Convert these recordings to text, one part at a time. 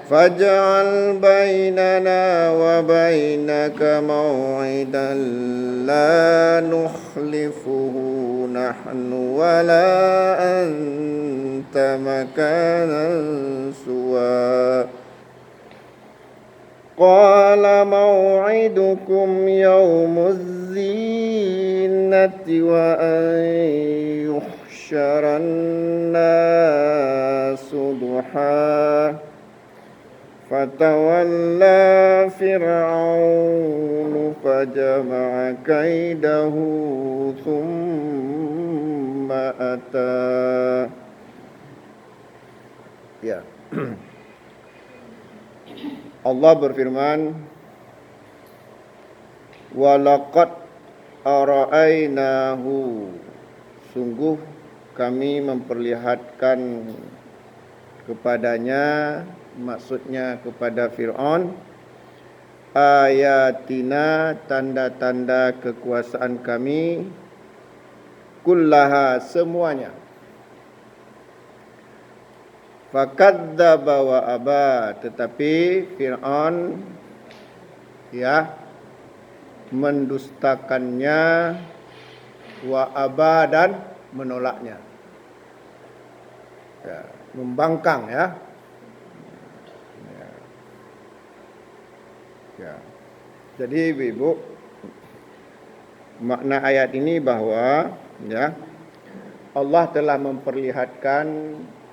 فاجعل بيننا وبينك موعدا لا نخلفه نحن ولا أنت مكانا سوى قال موعدكم يوم الزينة وأن يحشر الناس ضحى فتولى فرعون فجمع كيده ثم أتى. Ya. Allah berfirman, walaqad ara'ainahu, sungguh kami memperlihatkan kepadanya, maksudnya kepada Fir'aun, ayatina, tanda-tanda kekuasaan kami, kullaha, semuanya. Fakadzdzaba wa aba, tetapi Fir'aun mendustakannya, wa aba, dan menolaknya. Membangkang ya. Jadi Ibu, makna ayat ini bahwa Allah telah memperlihatkan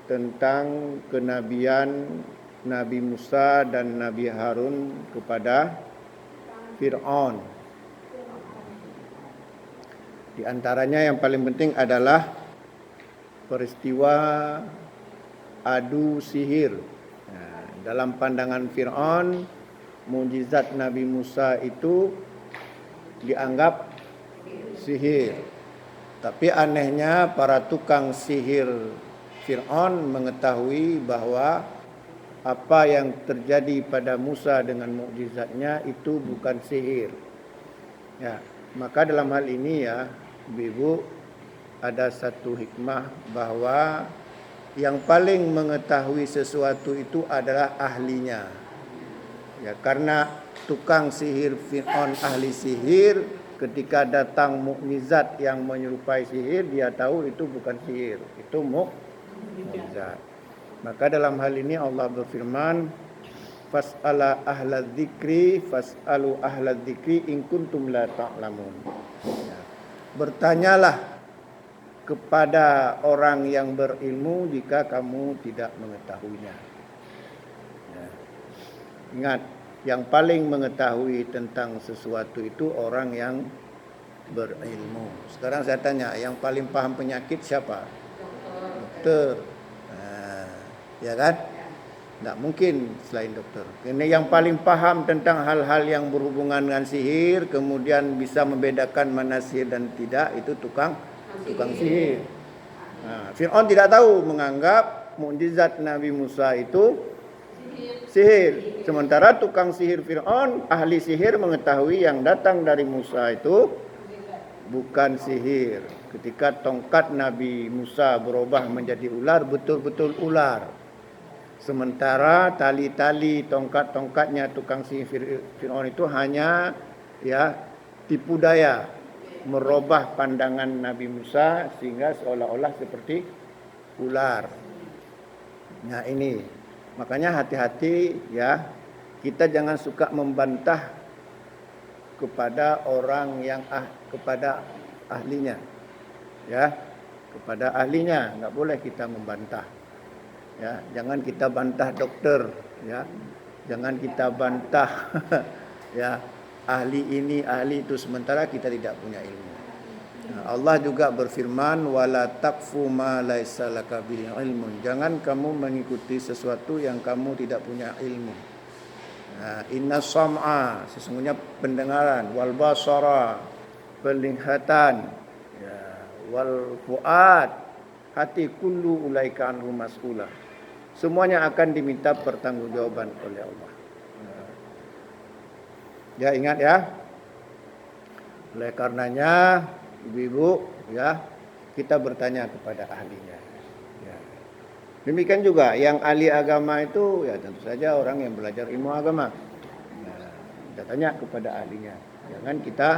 tentang kenabian Nabi Musa dan Nabi Harun kepada Fir'aun. Di antaranya yang paling penting adalah peristiwa adu sihir. Dalam pandangan Fir'aun, mukjizat Nabi Musa itu dianggap sihir. Tapi anehnya para tukang sihir Fir'aun mengetahui bahwa apa yang terjadi pada Musa dengan mukjizatnya itu bukan sihir. Maka dalam hal ini Ibu, ada satu hikmah bahwa yang paling mengetahui sesuatu itu adalah ahlinya. Karena tukang sihir Fir'aun ahli sihir, ketika datang mukjizat yang menyerupai sihir, dia tahu itu bukan sihir, itu mukjizat. Maka dalam hal ini Allah berfirman, fas'ala ahla dzikri fas'alu ahla dzikri in kuntum la ta'lamun. Bertanyalah kepada orang yang berilmu jika kamu tidak mengetahuinya. Ingat, yang paling mengetahui tentang sesuatu itu orang yang berilmu. Sekarang saya tanya, yang paling paham penyakit siapa? Dokter. Ya kan? Tidak mungkin selain dokter. Karena yang paling paham tentang hal-hal yang berhubungan dengan sihir, kemudian bisa membedakan mana sihir dan tidak, itu tukang sihir. Fir'aun tidak tahu, menganggap mukjizat Nabi Musa itu sihir. Sementara tukang sihir Fir'aun, ahli sihir, mengetahui yang datang dari Musa itu bukan sihir. Ketika tongkat Nabi Musa berubah menjadi ular, betul-betul ular. Sementara tali-tali tongkat-tongkatnya tukang sihir Fir'aun itu hanya tipu daya, merubah pandangan Nabi Musa sehingga seolah-olah seperti ular. Nah ini, makanya hati-hati kita jangan suka membantah kepada orang yang kepada ahlinya. Kepada ahlinya enggak boleh kita membantah. Jangan kita bantah dokter, jangan kita bantah ahli ini, ahli itu, sementara kita tidak punya ilmu. Allah juga berfirman, wala taqfu ma laisa laka bihi ilmun. Jangan kamu mengikuti sesuatu yang kamu tidak punya ilmu. Inna sam'a, sesungguhnya pendengaran, wal basara, penglihatan, wal fuad, hati, kullu ulaika anhu mas'ula. Semuanya akan diminta pertanggungjawaban oleh Allah. Ingat Oleh karenanya, ibu-ibu, kita bertanya kepada ahlinya. Demikian juga yang ahli agama itu ya tentu saja orang yang belajar ilmu agama. Nah, kita tanya kepada ahlinya. Jangan kita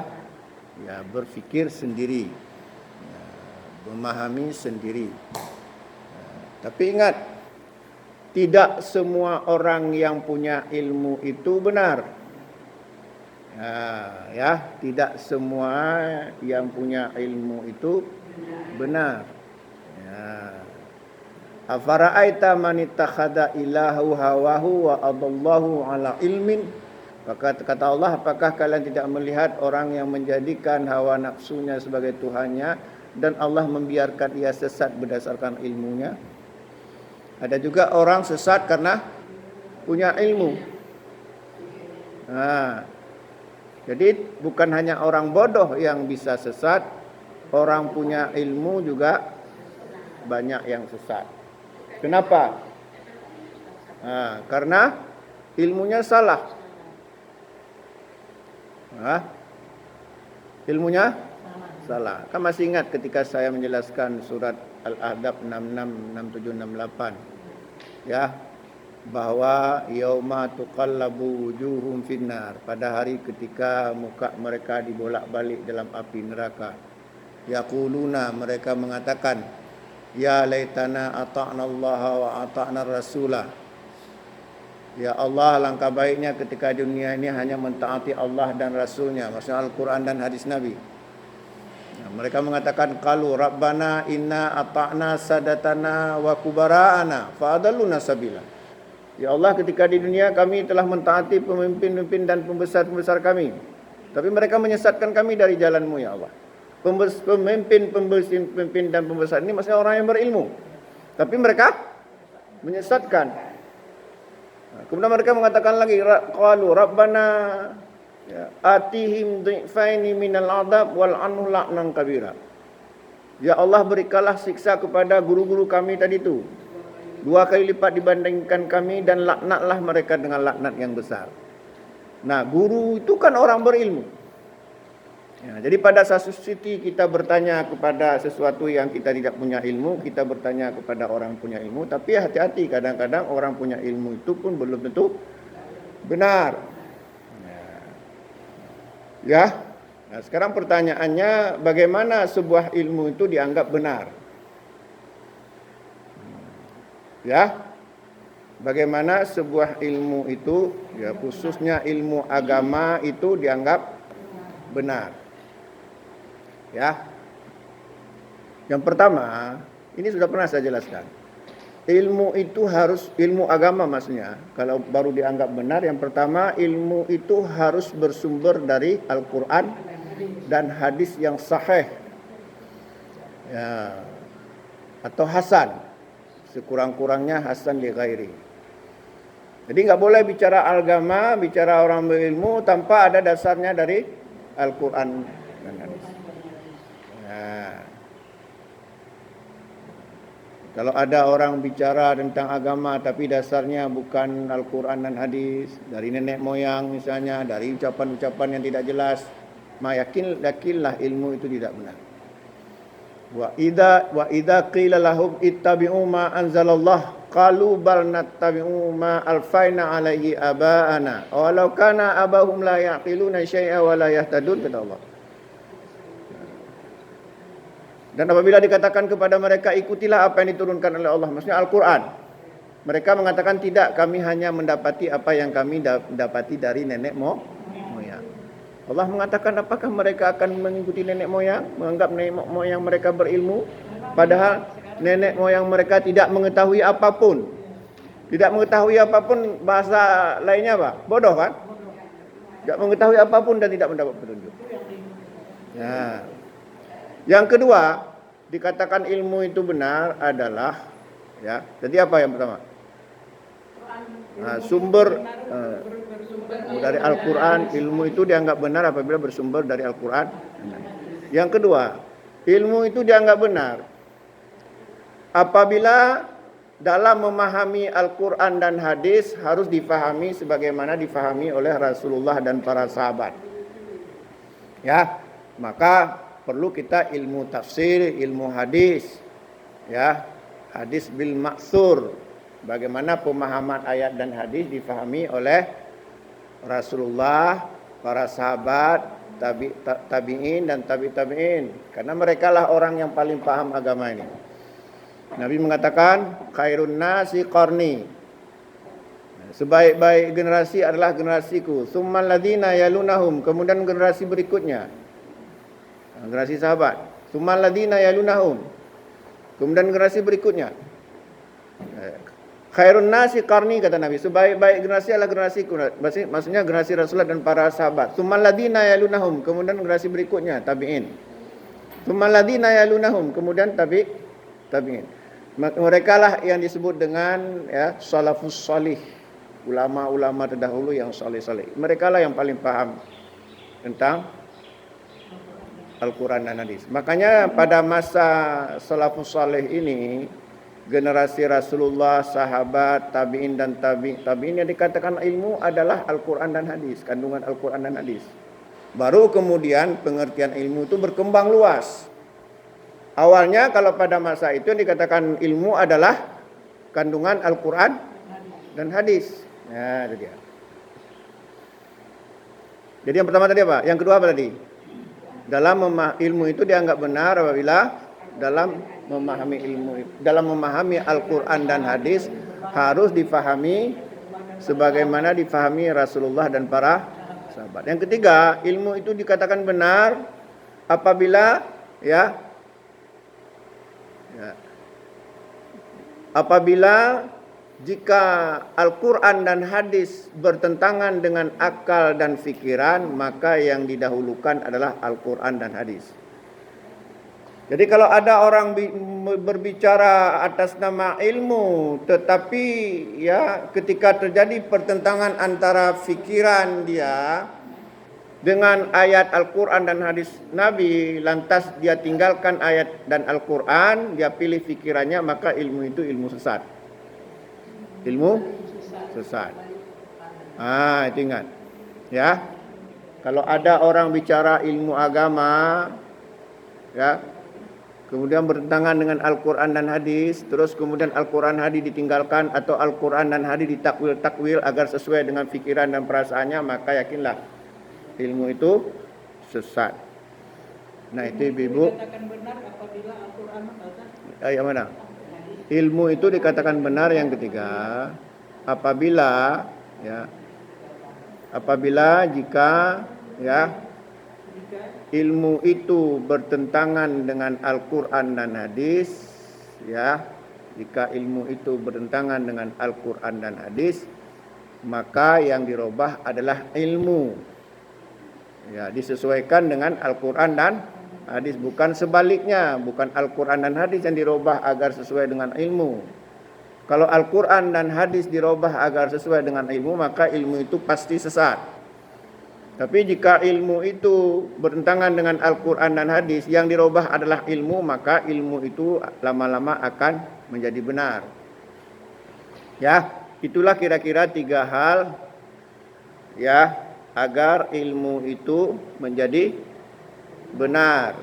ya berpikir sendiri, ya, memahami sendiri. Tapi ingat, tidak semua orang yang punya ilmu itu benar. Ya, tidak semua yang punya ilmu itu benar. Ya. Afara'aita man ittakhadha ilahu hawahu wa adallahu ala ilmin. Kata Allah, apakah kalian tidak melihat orang yang menjadikan hawa nafsunya sebagai Tuhannya dan Allah membiarkan ia sesat berdasarkan ilmunya? Ada juga orang sesat karena punya ilmu. Nah, jadi bukan hanya orang bodoh yang bisa sesat, orang punya ilmu juga banyak yang sesat. Kenapa? Nah, karena ilmunya salah. Ilmunya salah. Kan masih ingat ketika saya menjelaskan surat Al-Ahzab 66, 67, 68. Ya, bahwa yauma tuqallabu wujuhum finnar, pada hari ketika muka mereka dibolak-balik dalam api neraka. Yaquluna, mereka mengatakan, ya laitana ata'na Allah wa ata'na rasulah. Ya Allah, langkah baiknya ketika dunia ini hanya mentaati Allah dan Rasulnya, maksudnya Al-Quran dan hadis Nabi. Nah, mereka mengatakan, qalu rabbana inna ata'na sadatana wa kubara'ana fa'adalluna sabila. Ya Allah, ketika di dunia kami telah mentaati pemimpin-pemimpin dan pembesar-pembesar kami, tapi mereka menyesatkan kami dari jalan-Mu ya Allah. Pemimpin dan pembesar ini maksudnya orang yang berilmu, tapi mereka menyesatkan. Kemudian mereka mengatakan lagi, qalu rabbana atihim dhifaini minal adab wal anhu la'nan kabira. Ya Allah, berikanlah siksa kepada guru-guru kami tadi itu 2 kali lipat dibandingkan kami, dan laknatlah mereka dengan laknat yang besar. Nah, guru itu kan orang berilmu. Ya, jadi pada satu sisi kita bertanya kepada sesuatu yang kita tidak punya ilmu, kita bertanya kepada orang punya ilmu, tapi hati-hati, kadang-kadang orang punya ilmu itu pun belum tentu benar. Ya. Nah, sekarang pertanyaannya, bagaimana sebuah ilmu itu dianggap benar? Ya. Bagaimana sebuah ilmu itu, ya khususnya ilmu agama itu dianggap benar? Ya. Yang pertama, ini sudah pernah saya jelaskan. Ilmu itu harus, ilmu agama maksudnya, kalau baru dianggap benar, yang pertama ilmu itu harus bersumber dari Al-Quran dan hadis yang sahih. Ya. Atau hasan. Sekurang-kurangnya hasan li ghairi. Jadi enggak boleh bicara agama, bicara orang berilmu tanpa ada dasarnya dari Al-Quran dan hadis. Nah, kalau ada orang bicara tentang agama tapi dasarnya bukan Al-Quran dan hadis, dari nenek moyang misalnya, dari ucapan-ucapan yang tidak jelas, yakinlah ilmu itu tidak benar. Wa idza qila lahum ittabi'u ma anzalallah qalu bal nattabi'u ma alfaina alaihi aba'ana walau kana abahum la yaqiluna syai'a wa la yahtadun, kata Allah. Dan apabila dikatakan kepada mereka, ikutilah apa yang diturunkan oleh Allah, maksudnya Al-Quran, mereka mengatakan, tidak, kami hanya mendapati apa yang kami dapati dari nenek moyang. Allah mengatakan, apakah mereka akan mengikuti nenek moyang, menganggap nenek moyang mereka berilmu, padahal nenek moyang mereka tidak mengetahui apapun. Tidak mengetahui apapun, bahasa lainnya apa? Bodoh kan? Tidak mengetahui apapun dan tidak mendapat petunjuk. Nah, yang kedua, dikatakan ilmu itu benar adalah, ya. Jadi apa yang pertama? Nah, sumber dari Al-Quran, ilmu itu dianggap benar apabila bersumber dari Al-Quran. Yang kedua, ilmu itu dianggap benar apabila dalam memahami Al-Quran dan hadis harus difahami sebagaimana difahami oleh Rasulullah dan para sahabat. Ya, maka perlu kita ilmu tafsir, ilmu hadis, ya, hadis bil maksur. Bagaimana pemahaman ayat dan hadis difahami oleh Rasulullah, para sahabat, tabi'in dan tabi'in. Karena mereka lah orang yang paling paham agama ini. Nabi mengatakan, khairun nasi qarni. Sebaik-baik generasi adalah generasiku. Tsummal ladzina yalunahum, kemudian generasi berikutnya. Generasi sahabat. Tsummal ladzina yalunahum. Kemudian generasi berikutnya. Khairun nasi qarni, kata Nabi. Sebaik-baik generasi adalah generasiku. Maksudnya generasi Rasulullah dan para sahabat. Tsummal ladzina yalunahum, kemudian generasi berikutnya, tabi'in. Tsummal ladzina yalunahum, kemudian tabi'in. Mereka lah yang disebut dengan salafus salih. Ulama-ulama terdahulu yang saleh-saleh. Mereka lah yang paling paham tentang Al-Quran dan hadis. Makanya pada masa salafus salih ini, generasi Rasulullah, sahabat, tabi'in dan tabi'in yang dikatakan ilmu adalah Al-Quran dan hadis, kandungan Al-Quran dan hadis. Baru kemudian pengertian ilmu itu berkembang luas. Awalnya kalau pada masa itu yang dikatakan ilmu adalah kandungan Al-Quran dan hadis. Ya, itu dia. Jadi yang pertama tadi apa? Yang kedua apa tadi? Ilmu itu dianggap benar apabila dalam memahami Al-Quran dan hadis harus difahami sebagaimana difahami Rasulullah dan para sahabat. Yang ketiga, ilmu itu dikatakan benar apabila apabila jika Al-Quran dan hadis bertentangan dengan akal dan fikiran, maka yang didahulukan adalah Al-Quran dan hadis. Jadi kalau ada orang berbicara atas nama ilmu, tetapi ketika terjadi pertentangan antara fikiran dia dengan ayat Al-Quran dan hadis Nabi, lantas dia tinggalkan ayat dan Al-Quran, dia pilih fikirannya, maka ilmu itu ilmu sesat. Ilmu sesat. Itu ingat. Ya. Kalau ada orang bicara ilmu agama, kemudian bertentangan dengan Al-Quran dan hadis, terus kemudian Al-Quran hadis ditinggalkan atau Al-Quran dan hadis ditakwil agar sesuai dengan fikiran dan perasaannya, maka yakinlah ilmu itu sesat. Nah, itu Ibu. Dikatakan benar apabila Al-Quran Yang mana? Ilmu itu dikatakan benar yang ketiga apabila jika ilmu itu bertentangan dengan Al-Quran dan hadis, jika ilmu itu bertentangan dengan Al-Quran dan hadis, maka yang dirubah adalah ilmu. Disesuaikan dengan Al-Quran dan hadis, bukan sebaliknya, bukan Al-Quran dan hadis yang dirubah agar sesuai dengan ilmu. Kalau Al-Quran dan hadis dirubah agar sesuai dengan ilmu, maka ilmu itu pasti sesat. Tapi jika ilmu itu bertentangan dengan Al-Quran dan hadis, yang dirubah adalah ilmu, maka ilmu itu lama-lama akan menjadi benar. Itulah kira-kira 3 hal agar ilmu itu menjadi benar.